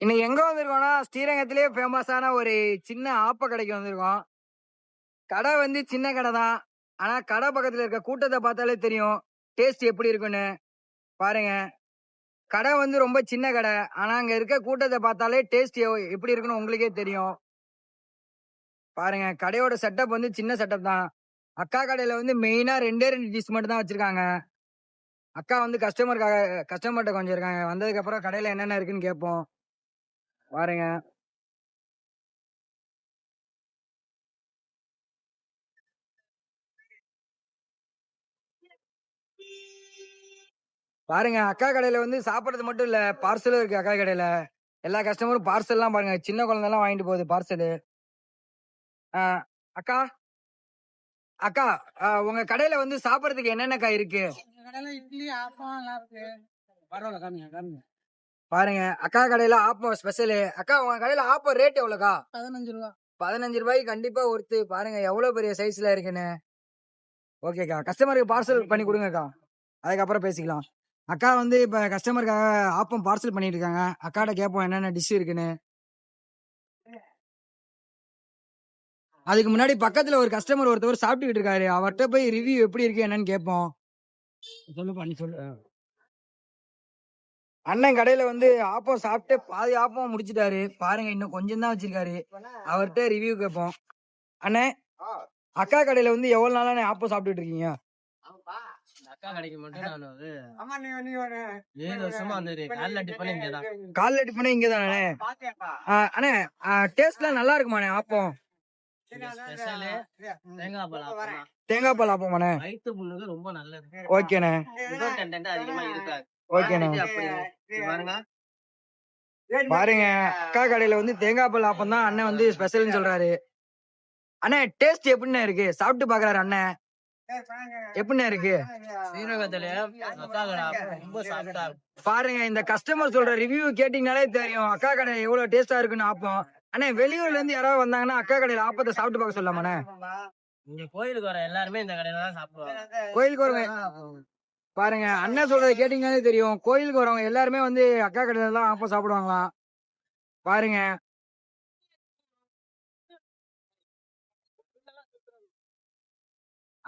இன்னைக்கு எங்க வந்திருக்கோம்னா, ஸ்ரீரங்கத்திலேயே ஃபேமஸான ஒரு சின்ன ஆப்ப கடைக்கு வந்திருக்கோம். கடை வந்து சின்ன கடை தான். ஆனா, கடை பக்கத்துல இருக்க கூட்டத்த பார்த்தாலே தெரியும். டேஸ்ட் எப்படி இருக்குன்னு. பாருங்க. கடை வந்து ரொம்ப சின்ன கடை. ஆனா, அங்க இருக்க கூட்டத்த பார்த்தாலே டேஸ்ட் எப்படி இருக்குன்னு உங்களுக்கே தெரியும். பாருங்க. கடையோட செட்டப் வந்து சின்ன செட்டப் தான். அக்கா கடையில வந்து மெயினா 2 டிஷ் மட்டும் தான் வச்சிருக்காங்க. அக்கா வந்து கஸ்டமர்ட்ட கொஞ்சம் இருக்காங்க. வந்ததுக்கப்புறம் கடையில என்னென்ன இருக்குன்னு கேட்போம். பாருங்க. பாருங்க அக்கா கடையில வந்து சாப்பிடுறது மட்டும் இல்ல, பார்சலும் இருக்கு அக்கா கடையில. எல்லா கஸ்டமரும் பார்சல்லாம் பாருங்க. சின்ன குழந்தைலாம் வாங்கிட்டு போகுது பார்சலு. ஆ அக்கா, அக்கா உங்க கடையில வந்து சாப்பிடுறதுக்கு என்னென்னக்கா இருக்கு? எங்க கடையில இட்லி, ஆப்பம் எல்லாம் இருக்கு. பரவாயில்ல, காமிங்க காமிங்க. பாருங்க அக்கா கடையில ஆப்பம் ஸ்பெஷலு. அக்கா உங்க கடையில ஆப்பம் ரேட் எவ்வளோக்கா? 15 ரூபா. ரூ. 15 கண்டிப்பா ஒர்த்து. பாருங்க எவ்வளோ பெரிய சைஸ்ல இருக்குன்னு. ஓகேக்கா. கஸ்டமருக்கு பார்சல் பண்ணி குடுங்கக்கா. அதுக்கப்புறம் பேசிக்கலாம். அக்கா வந்து இப்ப கஸ்டமருக்காக ஆப்பம் பார்சல் பண்ணிட்டு இருக்காங்க. அக்காட்ட கேட்போம் என்னென்ன டிஷ் இருக்குன்னு. அதுக்கு முன்னாடி பக்கத்துல ஒரு கஸ்டமர் ஒருத்தவர் சாப்பிட்டுக்கிட்டு இருக்காரு. அவர்ட்ட போய் ரிவ்யூ எப்படி இருக்கு என்னன்னு கேட்போம். சொல்லுப்பா, நீ சொல்லு. அண்ணன் கடையில வந்து ஆப்பம் சாப்பிட்டு பாதி ஆப்பம் முடிச்சிட்டாரு. பாருங்க இன்னும் கொஞ்சம் தான் வச்சிருக்காரு. அவர்ட்ட ரிவ்யூ கேட்போம். அண்ணே, அக்கா கடையில வந்து எவ்வளவு நாளா ஆப்பம் சாப்பிட்டுட்டு இருக்கீங்க? அக்கா கடைக்கு மட்டும் நான் வந்து 7 வருஷமா வந்து காலைல டிஃபன் இங்கதான். காலைல டிஃபனே இங்க தானே? அண்ணே டேஸ்ட்லாம் நல்லா இருக்குமாண்ணே ஆப்பம்? ஸ்பெஷலு தேங்காய் பால் ஆப்பம் தான். தேங்காய் பால் ஆப்பமாண்ணே? வயித்து புண்ணுக்கு ரொம்ப நல்லது. ஓகேண்ணே. சுகர் கண்டென்ட் அதிகமா இருக்காது. ஓகேண்ணே. அப்படி இது பாருங்க. பாருங்க அக்கா கடையில வந்து தேங்காய் பால் ஆப்பம் தான் அண்ணன் வந்து ஸ்பெஷல்னு சொல்றாரு. அண்ணே டேஸ்ட் எப்படிண்ணே இருக்கு? சாப்பிட்டு பாக்குறாரு அண்ணன். எப்படிண்ணே இருக்கு? ஸ்ரீரங்கத்துல அக்கா கடை ஆப்பம் ரொம்ப சாஃப்டா இருக்கும். பாருங்க இந்த கஸ்டமர் சொல்ற ரிவ்யூ கேட்டீங்கனாலே தெரியும் அக்கா கடை எவ்வளவு டேஸ்டா இருக்குன்னு ஆப்பம். அண்ணே வெளியூர்ல இருந்து யாராவது வந்தாங்கன்னா அக்கா கடையில ஆப்பத்தை சாப்பிட்டு பார்க்க சொல்லாமண்ணே? இங்க கோயிலுக்கு வர எல்லாருமே இந்த கடையில தான் சாப்பிடுவாங்க. கோயிலுக்கு வரவங்க பாருங்க அண்ணன் சொல்றதை கேட்டீங்கன்னாலே தெரியும். கோயிலுக்கு வரவங்க எல்லாருமே வந்து அக்கா கடையில தான் ஆப்பம் சாப்பிடுவாங்களாம். பாருங்க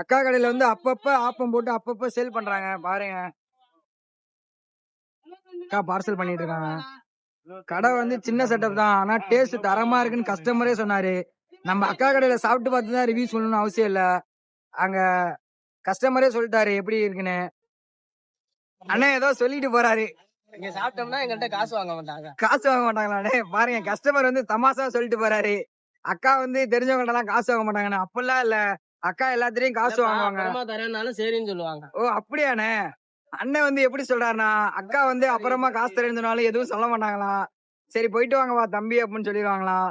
அக்கா கடையில வந்து அப்பப்ப ஆப்பம் போட்டு அப்பப்ப சேல் பண்றாங்க. பாருங்க அக்கா பார்சல் பண்ணிட்டு இருக்காங்க. கடை வந்து சின்ன செட்டப் தான். ஆனா டேஸ்ட் தரமா இருக்குன்னு கஸ்டமரே சொன்னாரு. நம்ம அக்கா கடையில சாப்பிட்டு பார்த்து தான் ரிவ்யூ சொல்லணும்னு அவசியம் இல்ல. அங்க கஸ்டமரே சொல்லிட்டாரு எப்படி இருக்குன்னு. அண்ணன் ஏதோ சொல்லிட்டு போறாரு. இங்க சாப்பிட்டோம்னா எங்கள்கிட்ட காசு வாங்க மாட்டாங்க. காசு வாங்க மாட்டாங்களாண்ணே? பாருங்க கஸ்டமர் வந்து தமாஷா சொல்லிட்டு போறாரு. அக்கா வந்து தெரிஞ்சவங்கள்ட்ட எல்லாம் காசு வாங்க மாட்டாங்கண்ணே. அப்படிலாம் இல்ல. அக்கா எல்லாத்திலயும் காசு வாங்குவாங்க. அப்புறமா தரேன்னாலும் சரின்னு சொல்லுவாங்க. ஓ அப்படியாண்ணே? அண்ணன் வந்து எப்படி சொல்றாருன்னா அக்கா வந்து அப்புறமா காசு தரேன்னு சொன்னாலும் எதுவும் சொல்ல மாட்டாங்களாம். சரி போயிட்டு வாங்கப்பா தம்பி அப்படின்னு சொல்லிடுவாங்களாம்.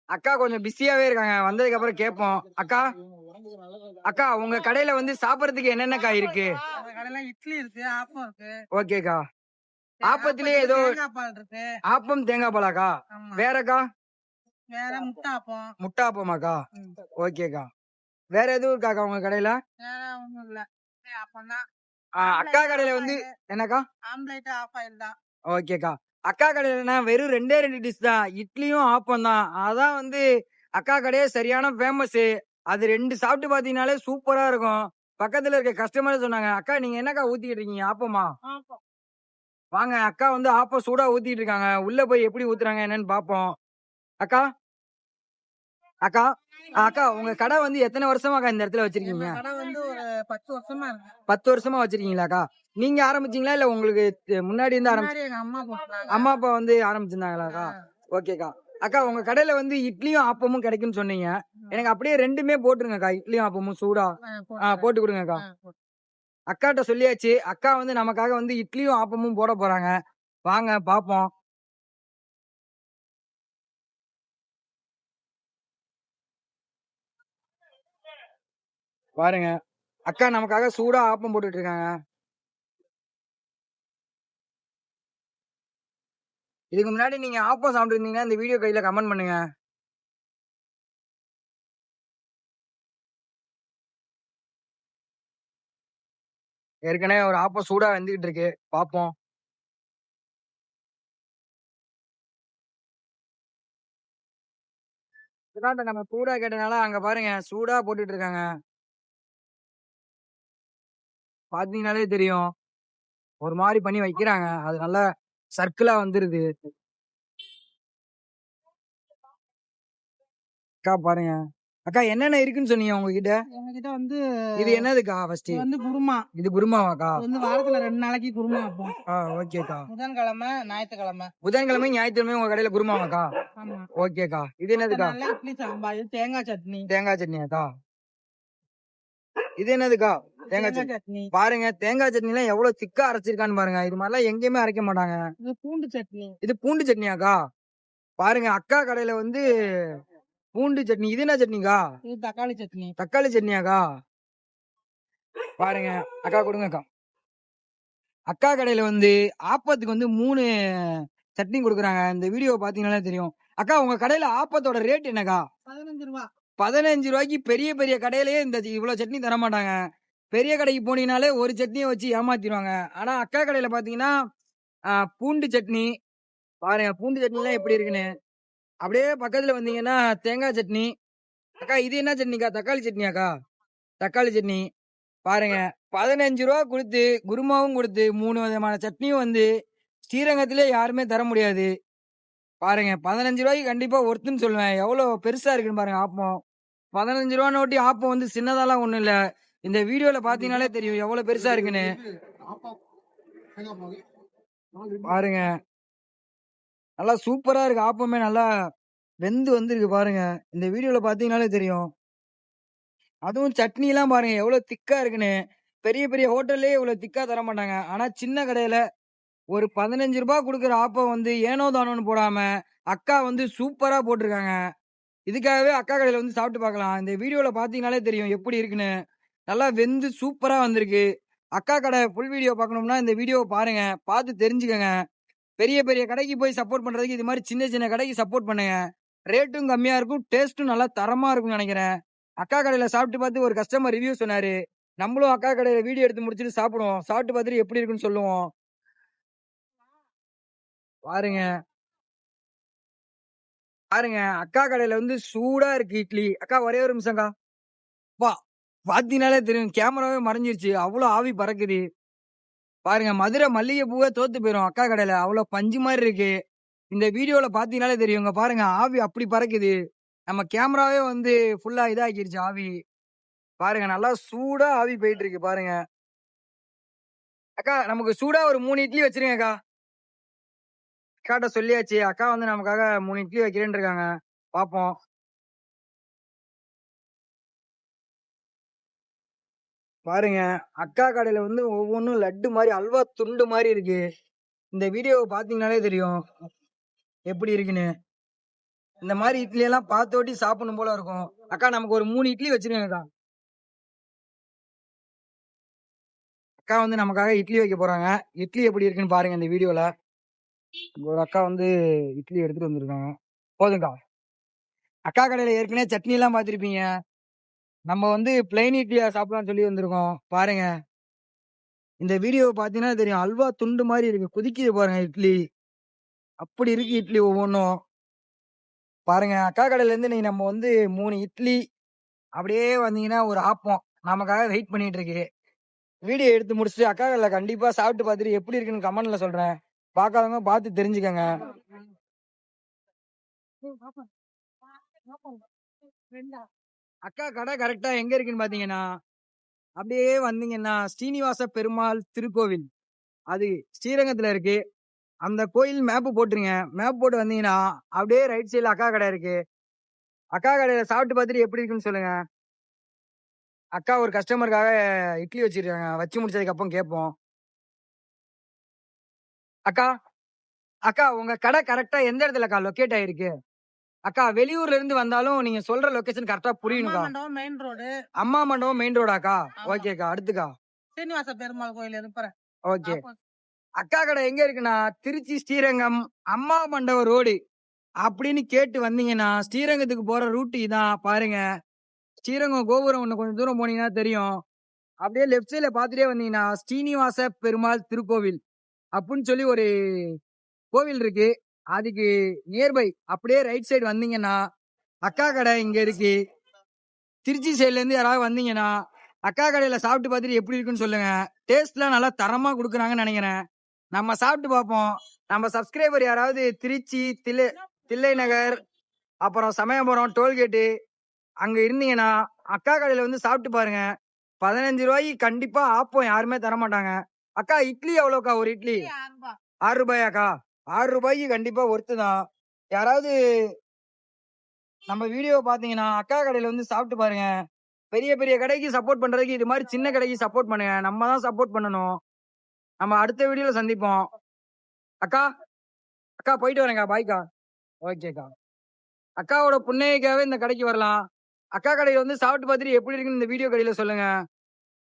அக்கா கொஞ்சம் பிஸியாவே இருக்காங்க. வந்ததுக்கு அப்புறம் கேட்போம். அக்கா, அக்கா உங்க கடையில வந்து சாப்பிடறதுக்கு என்னென்னக்கா இருக்கு? எங்க கடையில இட்லி இருக்கு, ஆப்பம் இருக்கு. ஓகேக்கா. ஆப்பத்திலேயே ஏதோ தேங்காய் பால் இருக்கு. ஆப்பம் தேங்காய் பாலாக்கா? ஆமா. வேறக்கா? வேற முட்டை ஆப்பம். முட்டை ஆப்பமாக்கா? ஓகேக்கா. வேற எதுவும் இருக்காக்கா உங்க கடையில? வேற ஒண்ணும் இல்ல. ஆப்பம் தான். அக்கா கடையில வந்து என்னக்கா? ஆம்லேட் ஆஃப் ஆயில் தான். ஓகேக்கா. அக்கா கடையிலனா வெறும் 2 டிஷ் தான். இட்லியும் ஆப்பம் தான். அதான் வந்து அக்கா கடையே சரியான ஃபேமஸ். அது 2 சாப்பிட்டு பார்த்தீங்கனாலே சூப்பரா இருக்கும். பக்கத்துல இருக்க கஸ்டமரே சொன்னாங்க, "அக்கா நீங்க என்னக்கா ஊத்திக்கிட்டு இருக்கீங்க? ஆப்பமா?" ஆப்பம். வாங்க அக்கா வந்து ஆப்பம் சூடா ஊத்திட்டு இருக்காங்க. உள்ள போய் எப்படி ஊத்துறாங்க என்னன்னு பார்ப்போம். அக்கா, அக்கா, அக்கா உங்க கடை வந்து எத்தனை வருஷமாக்கா இந்த இடத்துல வச்சிருக்கீங்க? எங்க கடை வந்து ஒரு 10 வருஷமா இருக்கு. 10 வருஷமா வச்சிருக்கீங்களாக்கா? நீங்க ஆரம்பிச்சீங்களா? இல்ல உங்களுக்கு முன்னாடி இருந்து முன்னாடி எங்க அம்மா போட்டாங்க. அம்மா அப்பா வந்து ஆரம்பிச்சிருந்தாங்களாக்கா? ஓகேக்கா. அக்கா உங்க கடையில வந்து இட்லியும் ஆப்பமும் கிடைக்கும்னு சொன்னீங்க. எனக்கு அப்படியே 2மே போட்டுருங்கக்கா. இட்லியும் ஆப்பமும் சூடா. போட்டு குடுங்கக்கா. அக்காட்ட சொல்லியாச்சு. அக்கா வந்து நமக்காக வந்து இட்லியும் ஆப்பமும் போட போறாங்க. வாங்க பாப்போம். பாருங்க. அக்கா நமக்காக சூடா ஆப்பம் போட்டுட்டு இருக்காங்க. இதுக்கு முன்னாடி நீங்க ஆப்பம் சாப்பிட்டுருந்தீங்கன்னா இந்த வீடியோ கையில கமெண்ட் பண்ணுங்க. ஏற்கனவே ஒரு ஆப்பம் சூடா வெந்துகிட்டு இருக்கு. பாப்போம். இதான் நம்ம சூடா கேட்டனால அங்க பாருங்க சூடா போட்டுட்டு இருக்காங்க. பாத்தீங்கன்னாலே தெரியும். ஒரு மாரி பண்ணி வைக்கிறாங்க. அது நல்லா சர்க்கிளா வந்துருது. அக்கா பாருங்க. அக்கா என்னென்ன இருக்குன்னு சொன்னீங்க உங்ககிட்ட? எங்ககிட்ட வந்து இது என்னதுக்கா ஃபர்ஸ்ட்? இது வந்து குருமா. இது குருமாவாக்கா? இது வந்து வாரத்துல 2 நாளைக்கு குருமா வைப்போம். ஓகேக்கா. புதன்கிழமை, ஞாயிற்றுக்கிழமை. புதன்கிழமை ஞாயிற்றுக்கிழமை உங்க கடையில குருமாவாக்கா? ஆமா. ஓகேக்கா. இது என்னதுக்கா? மத்த நாள்ல இட்லி சாம்பார், இது தேங்காய் சட்னி. தேங்காய் சட்னியாக்கா? இது என்னதுக்கா? தேங்காய் தேங்காய் சட்னி. சட்னி. பாருங்க தேங்காய் சட்னிலாம் எவ்வளவு திக்கா அரைச்சிருக்கான்னு பாருங்க. இது மாதிரிலாம் எங்கேயுமே அரைக்க மாட்டாங்க. இது பூண்டு சட்னி. இது பூண்டு சட்னியாக்கா? பாருங்க அக்கா கடையில வந்து பூண்டு சட்னி. இது என்ன சட்னிக்கா? இது தக்காளி சட்னி. தக்காளி சட்னியாக்கா? பாருங்க அக்கா கொடுங்கக்கா. அக்கா கடையில வந்து ஆப்பத்துக்கு வந்து 3 சட்னி கொடுக்குறாங்க. இந்த வீடியோ பாத்தீங்கன்னாலே தெரியும். அக்கா உங்க கடையில ஆப்பத்தோட ரேட் என்னக்கா? 15 ரூபா. 15 ரூபாய்க்கு பெரிய பெரிய கடையிலேயே இந்த இவ்வளவு சட்னி தர மாட்டாங்க. பெரிய கடைக்கு போனீங்கனாலே ஒரு சட்னியை வச்சு ஏமாத்திடுவாங்க. ஆனா அக்கா கடையில பாத்தீங்கன்னா பூண்டு சட்னி பாருங்க. பூண்டு சட்னிலாம் எப்படி இருக்குன்னு. அப்படியே பக்கத்துல வந்தீங்கன்னா தேங்காய் சட்னி. அக்கா இது என்ன சட்னிக்கா? தக்காளி சட்னியாக்கா? தக்காளி சட்னி. பாருங்க 15 ரூபா கொடுத்து குருமாவும் கொடுத்து 3 விதமான சட்னியும் வந்து ஸ்ரீரங்கத்திலே யாருமே தர முடியாது. பாருங்க 15 ரூபாய்க்கு கண்டிப்பா ஒர்த்துன்னு சொல்லுவேன். எவ்வளவு பெருசா இருக்குன்னு பாருங்க ஆப்பம். 15 ரூபா நோட்டி ஆப்பம் வந்து சின்னதாலாம் ஒண்ணும் இல்ல. இந்த வீடியோல பாத்தீங்கன்னாலே தெரியும் எவ்வளவு பெருசா இருக்குன்னு. பாருங்க நல்லா சூப்பரா இருக்கு. ஆப்பமே நல்லா வெந்து வந்திருக்கு பாருங்க. இந்த வீடியோல பாத்தீங்கன்னாலே தெரியும். அதுவும் சட்னி எல்லாம் பாருங்க எவ்வளவு திக்கா இருக்குன்னு. பெரிய பெரிய ஹோட்டல்லே இவ்வளவு திக்கா தர மாட்டாங்க. ஆனா சின்ன கடையில ஒரு 15 ரூபாய் குடுக்குற ஆப்பம் வந்து ஏனோ தானோன்னு போடாம அக்கா வந்து சூப்பரா போட்டிருக்காங்க. இதுக்காகவே அக்கா கடையில வந்து சாப்பிட்டு பார்க்கலாம். இந்த வீடியோல பாத்தீங்கன்னாலே தெரியும் எப்படி இருக்குன்னு. நல்லா வெந்து சூப்பரா வந்திருக்கு. அக்கா கடை ஃபுல் வீடியோ பார்க்கணும்னா இந்த வீடியோவை பாருங்க. பார்த்து தெரிஞ்சுக்கங்க. பெரிய பெரிய கடைக்கு போய் சப்போர்ட் பண்றதுக்கு இது மாதிரி சின்ன சின்ன கடைக்கு சப்போர்ட் பண்ணுங்க. ரேட்டும் கம்மியா இருக்கும். டேஸ்ட்டும் நல்லா தரமா இருக்கும்னு நினைக்கிறேன். அக்கா கடையில சாப்பிட்டு பார்த்து ஒரு கஸ்டமர் ரிவ்யூ சொன்னாரு. நம்மளும் அக்கா கடையில வீடியோ எடுத்து முடிச்சுட்டு சாப்பிடுவோம். சாப்பிட்டு பார்த்துட்டு எப்படி இருக்குன்னு சொல்லுவோம். பாருங்க பாருங்க அக்கா கடையில வந்து சூடா இருக்கு இட்லி. அக்கா ஒரே ஒரு நிமிஷம்க்கா. பா பாத்தீங்கன்னாலே தெரியும். கேமராவே மறைஞ்சிருச்சு. அவ்வளவு ஆவி பறக்குது. பாருங்க மதுரை மல்லிகை பூவே தோத்து போயிரும் அக்கா கடையில. அவ்வளவு பஞ்சு மாதிரி இருக்கு. இந்த வீடியோல பாத்தீங்கன்னாலே தெரியும். இங்க பாருங்க ஆவி அப்படி பறக்குது. நம்ம கேமராவே வந்து ஃபுல்லா இதாக்கிருச்சு ஆவி. பாருங்க நல்லா சூடா ஆவி போயிட்டு இருக்கு பாருங்க. அக்கா நமக்கு சூடா ஒரு 3 இட்லி வச்சிருங்க அக்கா. அக்காட்ட சொல்லியாச்சு. அக்கா வந்து நமக்காக 3 இட்லி வைக்கிறேன்னு இருக்காங்க. பாப்போம். பாருங்க அக்கா கடையில வந்து ஒவ்வொன்றும் லட்டு மாதிரி அல்வா துண்டு மாதிரி இருக்கு. இந்த வீடியோவை பாத்தீங்கன்னாலே தெரியும் எப்படி இருக்குன்னு. இந்த மாதிரி இட்லி எல்லாம் பார்த்தோட்டி சாப்பிடணும் போல இருக்கும். அக்கா நமக்கு ஒரு 3 இட்லி வச்சிருங்க அக்கா. அக்கா வந்து நமக்காக இட்லி வைக்க போறாங்க. இட்லி எப்படி இருக்குன்னு பாருங்க இந்த வீடியோல. ஒரு அக்கா வந்து இட்லி எடுத்துட்டு வந்திருக்காங்க. போதுங்கக்கா. அக்கா கடையில ஏற்கனவே சட்னி எல்லாம் பார்த்திருப்பீங்க. நம்ம வந்து பிளைன் இட்லியா சாப்பிடலாம்னு சொல்லி வந்திருக்கோம். பாருங்க இந்த வீடியோவை பாத்தீங்கன்னா தெரியும். அல்வா துண்டு மாதிரி இருக்கு. குதிக்குது பாருங்க இட்லி. அப்படி இருக்கு இட்லி ஒவ்வொன்றும். பாருங்க அக்கா கடையில இருந்து நீங்க நம்ம வந்து 3 இட்லி அப்படியே வந்தீங்கன்னா ஒரு ஆப்பம் நமக்காக வெயிட் பண்ணிட்டு இருக்கு. வீடியோ எடுத்து முடிச்சுட்டு அக்கா கடையில கண்டிப்பா சாப்பிட்டு பார்த்துட்டு எப்படி இருக்குன்னு கமெண்ட்ல சொல்றேன். பார்க்காதவங்க பார்த்து தெரிஞ்சுக்கங்க. அக்கா கடை கரெக்டா எங்க இருக்குன்னு பாத்தீங்கன்னா அப்படியே வந்தீங்கன்னா ஸ்ரீனிவாச பெருமாள் திருக்கோவில் அது ஸ்ரீரங்கத்துல இருக்கு. அந்த கோயில் மேப் போட்டுருங்க. மேப் போட்டு வந்தீங்கன்னா அப்படியே ரைட் சைடுல அக்கா கடை இருக்கு. அக்கா கடையில சாப்பிட்டு பார்த்துட்டு எப்படி இருக்குன்னு சொல்லுங்க. அக்கா ஒரு கஸ்டமருக்காக இட்லி வச்சிருக்காங்க. வச்சு முடிச்சதுக்கு அப்புறம் கேட்போம். அக்கா அக்கா உங்க கடை கரெக்டா எந்த இடத்துல அக்கா லொக்கேட் ஆயிருக்கு? அக்கா வெளியூர்ல இருந்து வந்தாலும் நீங்க சொல்ற லொகேஷன் கரெக்டா புரியணும்க்கா. Main road. அம்மா மண்டபம் மெயின் ரோடாக்கா? ஆமா. ஓகேக்கா. அடுத்துக்கா. சீனிவாச பெருமாள் கோயில் இருப்பேன். ஓகே. அக்கா கடை எங்க இருக்குன்னா திருச்சி ஸ்ரீரங்கம் அம்மா மண்டபம் ரோடு அப்படின்னு கேட்டு வந்தீங்கன்னா ஸ்ரீரங்கத்துக்கு போற ரூட் இதான். பாருங்க ஸ்ரீரங்கம் கோபுரம் ஒண்ணு கொஞ்சம் தூரம் போனீங்கன்னா தெரியும். அப்படியே லெப்ட் சைட்ல பாத்துட்டே வந்தீங்கன்னா ஸ்ரீனிவாச பெருமாள் திருக்கோவில் அப்படின்னு சொல்லி ஒரு கோவில் இருக்கு. அதுக்கு நியர்பை அப்படியே ரைட் சைடு வந்தீங்கன்னா அக்கா கடை இங்க இருக்கு. திருச்சி சைட்ல இருந்து யாராவது வந்தீங்கன்னா அக்கா கடையில சாப்பிட்டு பார்த்துட்டு எப்படி இருக்குன்னு சொல்லுங்க. டேஸ்ட்லாம் நல்லா தரமா கொடுக்குறாங்கன்னு நினைக்கிறேன். நம்ம சாப்பிட்டு பார்ப்போம். நம்ம சப்ஸ்கிரைபர் யாராவது திருச்சி, தில்லை நகர், அப்புறம் சமயபுரம் டோல்கேட்டு அங்க இருந்தீங்கன்னா அக்கா கடையில வந்து சாப்பிட்டு பாருங்க. 15 ரூபாய்க்கு கண்டிப்பா ஆப்பம் யாருமே தர மாட்டாங்க. அக்கா இட்லி எவ்வளோக்கா ஒரு இட்லி? 6 ரூபாயாக்கா? 6 ரூபாய்க்கு கண்டிப்பா ஒர்த்து தான். யாராவது நம்ம வீடியோ பாத்தீங்கன்னா அக்கா கடையில வந்து சாப்பிட்டு பாருங்க. பெரிய பெரிய கடைக்கு சப்போர்ட் பண்றதுக்கு இது மாதிரி சின்ன கடைக்கு சப்போர்ட் பண்ணுங்க. நம்ம தான் சப்போர்ட் பண்ணணும். நம்ம அடுத்த வீடியோல சந்திப்போம். அக்கா அக்கா போயிட்டு வரேன்க்கா. பாய்க்கா. ஓகேக்கா. அக்காவோட புன்னகைக்காகவே இந்த கடைக்கு வரலாம். அக்கா கடையில வந்து சாப்பிட்டு பார்த்துட்டு எப்படி இருக்குன்னு இந்த வீடியோ கடையில சொல்லுங்க.